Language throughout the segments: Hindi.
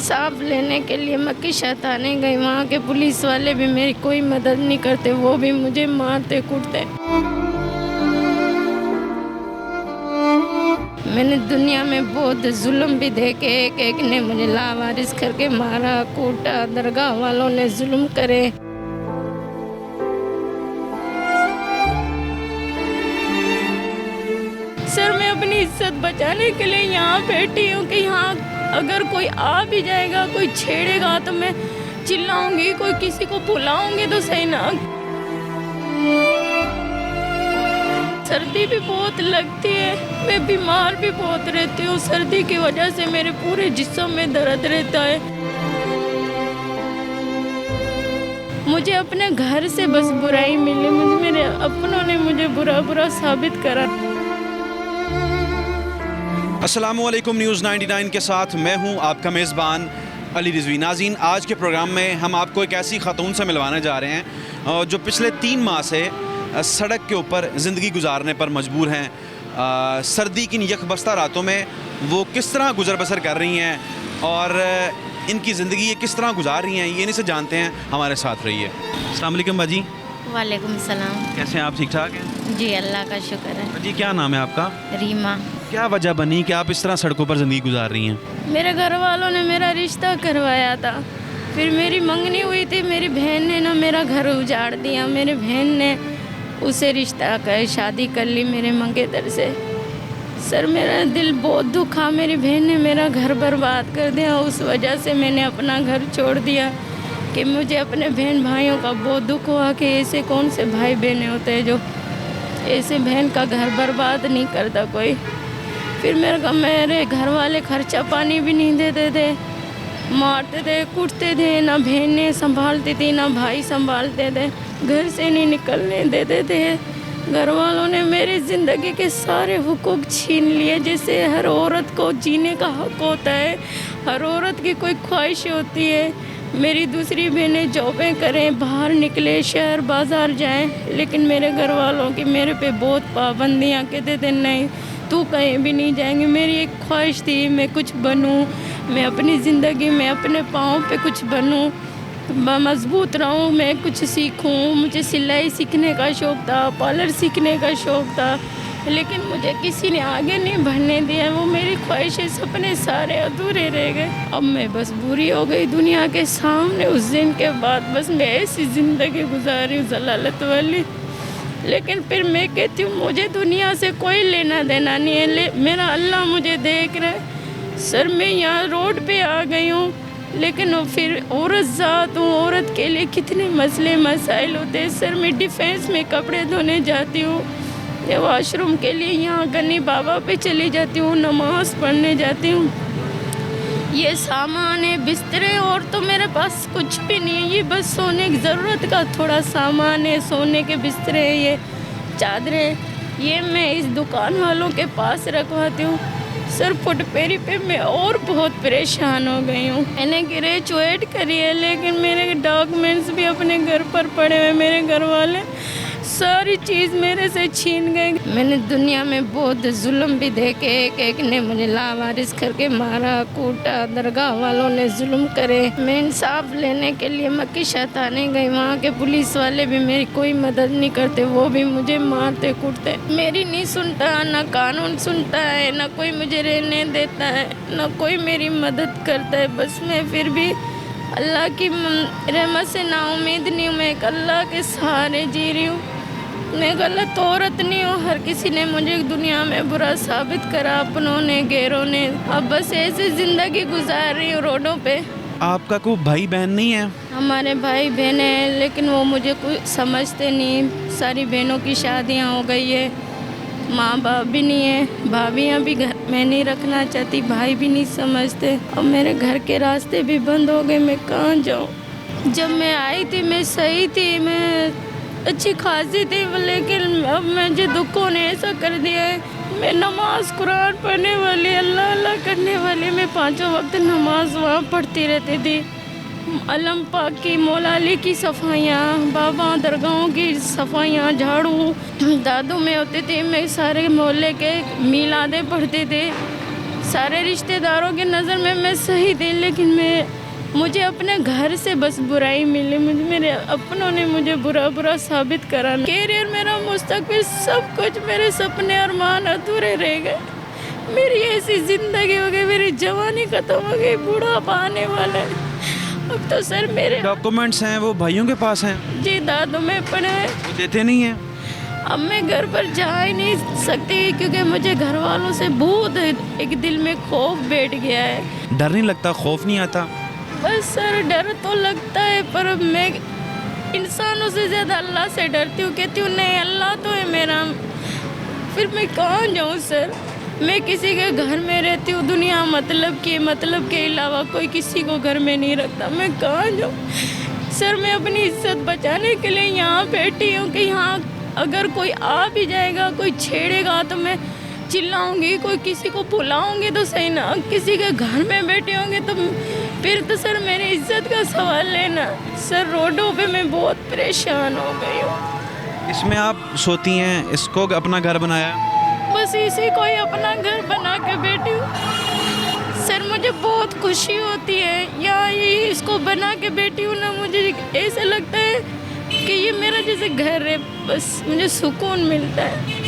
इंसाफ लेने के लिए मक्की शैताने गई। वहाँ के पुलिस वाले भी मेरी कोई मदद नहीं करते, वो भी मुझे मारते कूटते। मैंने दुनिया में बहुत जुल्म भी देखे, एक एक ने मुझे लावारिस करके मारा कूटा, दरगाह वालों ने जुल्म करे। सर मैं अपनी इज्जत बचाने के लिए यहाँ बैठी हूँ कि यहाँ अगर कोई आ भी जाएगा, कोई छेड़ेगा तो मैं चिल्लाऊंगी, कोई किसी को बुलाऊंगी तो सही ना। सर्दी भी बहुत लगती है, मैं बीमार भी बहुत रहती हूँ। सर्दी की वजह से मेरे पूरे जिस्म में दर्द रहता है। मुझे अपने घर से बस बुराई मिली, मेरे अपनों ने मुझे बुरा बुरा साबित करा। अस्सलामुअलैकुम, न्यूज़ 99 के साथ मैं हूं आपका मेज़बान अली रिजवी। नाज़रीन, आज के प्रोग्राम में हम आपको एक ऐसी खातून से मिलवाने जा रहे हैं जो पिछले 3 माह से सड़क के ऊपर ज़िंदगी गुजारने पर मजबूर हैं। सर्दी की यकबस्ता रातों में वो किस तरह गुजर बसर कर रही हैं और इनकी ज़िंदगी ये किस तरह गुजार रही हैं, ये इन्हीं से जानते हैं। हमारे साथ रहिए। अस्सलाम वालेकुम बाजी। वालेकुम सलाम। कैसे हैं आप? ठीक ठाक हैं जी, अल्लाह का शुक्र है। जी, क्या नाम है आपका? रीमा। क्या वजह बनी कि आप इस तरह सड़कों पर ज़िंदगी गुजार रही हैं? मेरे घर वालों ने मेरा रिश्ता करवाया था, फिर मेरी मंगनी हुई थी। मेरी बहन ने ना मेरा घर उजाड़ दिया। मेरी बहन ने उसे रिश्ता कर शादी कर ली मेरे मंगेतर से। सर मेरा दिल बहुत दुखा, मेरी बहन ने मेरा घर बर्बाद कर दिया। उस वजह से मैंने अपना घर छोड़ दिया कि मुझे अपने बहन भाइयों का बहुत दुख हुआ कि ऐसे कौन से भाई बहनें होते हैं जो ऐसे बहन का घर बर्बाद नहीं करता कोई। फिर मेरे घर वाले खर्चा पानी भी नहीं देते थे, मारते थे, कूटते थे। ना बहनें संभालती थी ना भाई संभालते थे, घर से नहीं निकलने देते थे। घर वालों ने मेरी ज़िंदगी के सारे हुकूक छीन लिए। जैसे हर औरत को जीने का हक होता है, हर औरत की कोई ख्वाहिश होती है। मेरी दूसरी बहनें जॉबें करें, बाहर निकले, शहर बाज़ार जाएं, लेकिन मेरे घर वालों की मेरे पे बहुत पाबंदियाँ। कहते थे नहीं तू कहीं भी नहीं जाएंगी। मेरी एक ख्वाहिश थी मैं कुछ बनूं, मैं अपनी ज़िंदगी में अपने पाँव पे कुछ बनूं, मजबूत रहूं, मैं कुछ सीखूं। मुझे सिलाई सीखने का शौक़ था, पार्लर सीखने का शौक़ था, लेकिन मुझे किसी ने आगे नहीं बढ़ने दिया। वो मेरी ख्वाहिशें सपने सारे अधूरे रह गए। अब मैं बस बुरी हो गई दुनिया के सामने। उस दिन के बाद बस मैं ऐसी ज़िंदगी गुजारी हूँ जलालत वाली। लेकिन फिर मैं कहती हूँ मुझे दुनिया से कोई लेना देना नहीं है, मेरा अल्लाह मुझे देख रहा है। सर मैं यहाँ रोड पे आ गई हूँ, लेकिन फिर औरत ज़ात हूँ, औरत के लिए कितने मसले मसाइल होते हैं। सर मैं डिफेंस में कपड़े धोने जाती हूँ, या वॉशरूम के लिए यहाँ गनी बाबा पे चली जाती हूँ, नमाज पढ़ने जाती हूँ। ये सामान है, बिस्तरे, और तो मेरे पास कुछ भी नहीं है। ये बस सोने की ज़रूरत का थोड़ा सामान है, सोने के बिस्तरे, ये चादरें, ये मैं इस दुकान वालों के पास रखवाती हूँ। सर फुटपेरी पे मैं और बहुत परेशान हो गई हूँ। मैंने ग्रेजुएट करी है, लेकिन मेरे डॉक्यूमेंट्स भी अपने घर पर पड़े हुए। मेरे घर वाले सारी चीज़ मेरे से छीन गए। मैंने दुनिया में बहुत जुल्म भी देखे, एक एक ने मुझे लावारिस करके मारा कूटा, दरगाह वालों ने जुल्म करे। मैं इंसाफ लेने के लिए मक्की शैताने गई। वहाँ के पुलिस वाले भी मेरी कोई मदद नहीं करते, वो भी मुझे मारते कूटते। मेरी नहीं सुनता, ना कानून सुनता है, ना कोई मुझे रहने देता है, ना कोई मेरी मदद करता है। बस मैं फिर भी अल्लाह की रहमत से नाउम्मीद नहीं हूँ। मैं एक अल्लाह के सहारे जी रही हूँ। मैं गलत औरत नहीं हूँ, हर किसी ने मुझे दुनिया में बुरा साबित करा, अपनों ने गैरों ने। अब बस ऐसे ज़िंदगी गुजार रही हूँ रोडों पे। आपका कोई भाई बहन नहीं है? हमारे भाई बहन हैं, लेकिन वो मुझे कुछ समझते नहीं। सारी बहनों की शादियाँ हो गई है, माँ बाप भी नहीं है, भाभियाँ भी घर में नहीं रखना चाहती, भाई भी नहीं समझते। अब मेरे घर के रास्ते भी बंद हो गए, मैं कहाँ जाऊँ। जब मैं आई थी मैं सही थी, मैं अच्छी खासी थी, लेकिन अब मुझे दुखों ने ऐसा कर दिया है। मैं नमाज कुरान पढ़ने वाली, अल्लाह अल्लाह करने वाली, मैं 5 वक्त नमाज वहाँ पढ़ती रहती थी। अलम पाक की, मौला अली की सफाइयाँ, बाबा दरगाहों की सफाइयाँ, झाड़ू दादू में होती थी। मैं सारे मोहल्ले के मिलादे पढ़ते थे, सारे रिश्तेदारों के नज़र में मैं सही थी, लेकिन मुझे अपने घर से बस बुराई मिली। मेरे अपनों ने मुझे बुरा साबित करा। कैरियर, मेरा मुस्तकबिल, सब कुछ, मेरे सपने अरमान अधूरे रह गए। मेरी ऐसी ज़िंदगी हो गई, मेरी जवानी ख़त्म हो गई, बुढ़ापा आने वाला है। अब तो सर मेरे डॉक्यूमेंट्स हैं वो भाइयों के पास हैं? जी दादू में पड़े हैं, वो देते नहीं हैं। अब मैं घर पर जा ही नहीं सकती क्योंकि मुझे घर वालों से बहुत एक दिल में खौफ बैठ गया है। डर नहीं लगता, खौफ नहीं आता? बस सर डर तो लगता है, पर मैं इंसानों से ज़्यादा अल्लाह से डरती हूँ। कहती हूँ नहीं, अल्लाह तो है मेरा, फिर मैं कहाँ जाऊँ सर। मैं किसी के घर में रहती हूँ, दुनिया मतलब के अलावा कोई किसी को घर में नहीं रखता। मैं कहाँ जाऊँ सर। मैं अपनी इज्जत बचाने के लिए यहाँ बैठी हूँ कि यहाँ अगर कोई आ भी जाएगा, कोई छेड़ेगा तो मैं चिल्लाऊंगी, कोई किसी को बुलाऊंगी तो सही ना, किसी के घर में बैठे होंगे तो फिर तो सर मेरी इज्जत का सवाल लेना। सर रोडों पे मैं बहुत परेशान हो गई हूँ। इसमें आप सोती हैं, इसको अपना घर बनाया? बस इसी को ही अपना घर बना के बैठी हूँ सर। मुझे बहुत खुशी होती है यहाँ ये इसको बना के बैठी हूँ ना, मुझे ऐसा लगता है कि ये मेरा जैसे घर है, बस मुझे सुकून मिलता है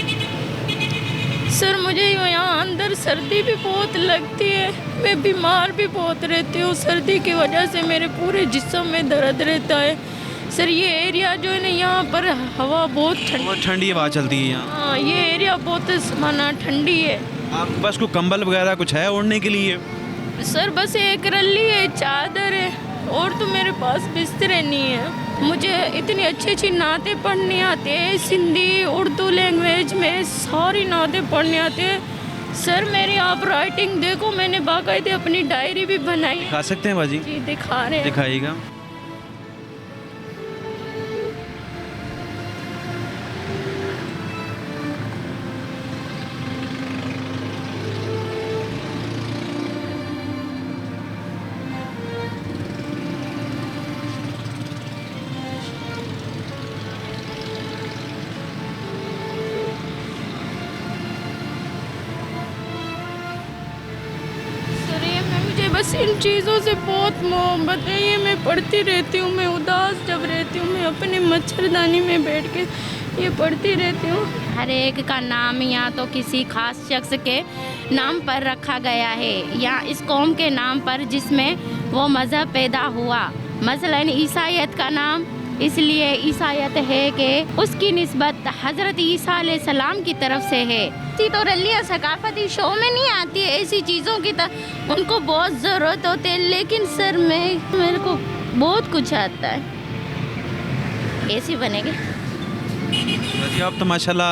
सर। मुझे यहाँ अंदर सर्दी भी बहुत लगती है, मैं बीमार भी बहुत रहती हूँ। सर्दी की वजह से मेरे पूरे जिस्म में दर्द रहता है सर। ये एरिया जो है ना, यहाँ पर हवा बहुत ठंडी हवा चलती है यहाँ। हाँ, ये एरिया बहुत माना ठंडी है। आपके पास कोई कंबल वगैरह कुछ है ओढ़ने के लिए? सर बस एक रल्ली है, चादर है, और तो मेरे पास बिस्तरे नहीं है। मुझे इतनी अच्छी नातें पढ़नी आती है, सिंधी उर्दू लैंग्वेज में सारी नातें पढ़नी आती है सर। मेरी आप राइटिंग देखो, मैंने बाकायदे अपनी डायरी भी बनाई है। दिखा सकते हैं बाजी? जी दिखा रहे हैं। दिखाइएगा। बस इन चीज़ों से बहुत मोहब्बत है। ये मैं पढ़ती रहती हूँ, मैं उदास जब रहती हूँ, मैं अपने मच्छरदानी में बैठ के ये पढ़ती रहती हूँ। हर एक का नाम या तो किसी खास शख्स के नाम पर रखा गया है या इस कौम के नाम पर जिसमें वो मज़हब पैदा हुआ। मसलन ईसाईयत का नाम इसलिए ईसाईयत है कि उसकी निस्बत हज़रत ईसा अलैहिस्सलाम की तरफ से है। तो रलिया सकाफती शो में नहीं आती है, ऐसी चीज़ों की तरह उनको बहुत ज़रूरत होती है। लेकिन सर मेरे को बहुत कुछ आता है। कैसी बनेगी? आप तो माशाल्लाह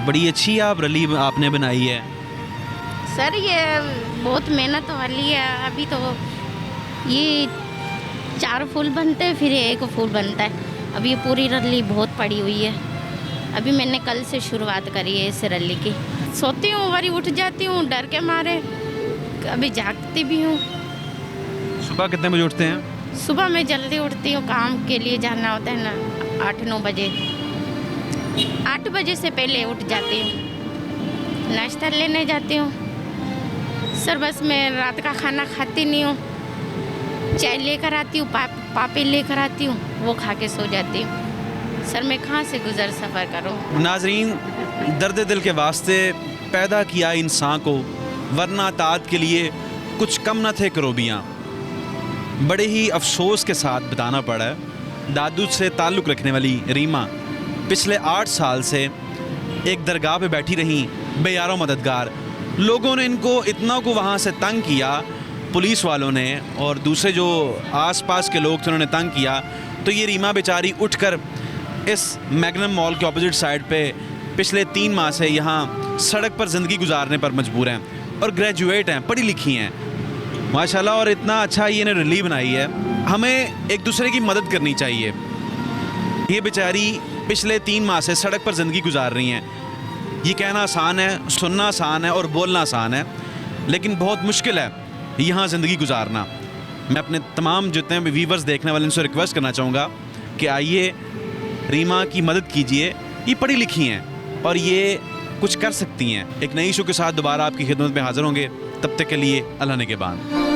बड़ी अच्छी आप रली आपने बनाई है सर। ये बहुत मेहनत वाली है। अभी तो ये 4 फूल बनते हैं, फिर 1 फूल बनता है। अब ये पूरी रली बहुत पड़ी हुई है। अभी मैंने कल से शुरुआत करी है इस रली की। सोती हूँ, वरी उठ जाती हूँ डर के मारे, अभी जागती भी हूँ। सुबह कितने बजे उठते हैं? सुबह मैं जल्दी उठती हूँ, काम के लिए जाना होता है ना, 8-9 बजे। 8 बजे से पहले उठ जाती हूँ, नाश्ता लेने जाती हूँ सर। बस मैं रात का खाना खाती नहीं हूँ, चाय लेकर आती हूँ, पापे लेकर आती हूँ, वो खा के सो जाती हूँ सर। मैं कहाँ से गुजर सफ़र करूँ? नाजरीन, दर्द दिल के वास्ते पैदा किया इंसान को, वरना ताद के लिए कुछ कम न थे करोबियाँ। बड़े ही अफसोस के साथ बताना पड़ा है, दादू से ताल्लुक़ रखने वाली रीमा पिछले 8 साल से एक दरगाह पे बैठी रहीं, बेयारो मददगार। लोगों ने इनको इतना को वहाँ से तंग किया, पुलिस वालों ने और दूसरे जो आसपास के लोग थे उन्होंने तंग किया, तो ये रीमा बेचारी उठकर इस मैग्नम मॉल के ऑपोजिट साइड पे पिछले 3 माह से यहाँ सड़क पर ज़िंदगी गुजारने पर मजबूर हैं। और ग्रेजुएट हैं, पढ़ी लिखी हैं माशाल्लाह, और इतना अच्छा ये ने रली बनाई है। हमें एक दूसरे की मदद करनी चाहिए। ये बेचारी पिछले 3 माह से सड़क पर ज़िंदगी गुजार रही हैं। ये कहना आसान है, सुनना आसान है और बोलना आसान है, लेकिन बहुत मुश्किल है यहाँ ज़िंदगी गुजारना। मैं अपने तमाम जितने भी व्यूवर्स देखने वाले उनसे रिक्वेस्ट करना चाहूँगा कि आइए रीमा की मदद कीजिए। ये पढ़ी लिखी हैं और ये कुछ कर सकती हैं। एक नई इशू के साथ दोबारा आपकी खिदमत में हाजिर होंगे, तब तक के लिए अल्लाह ने के बाद।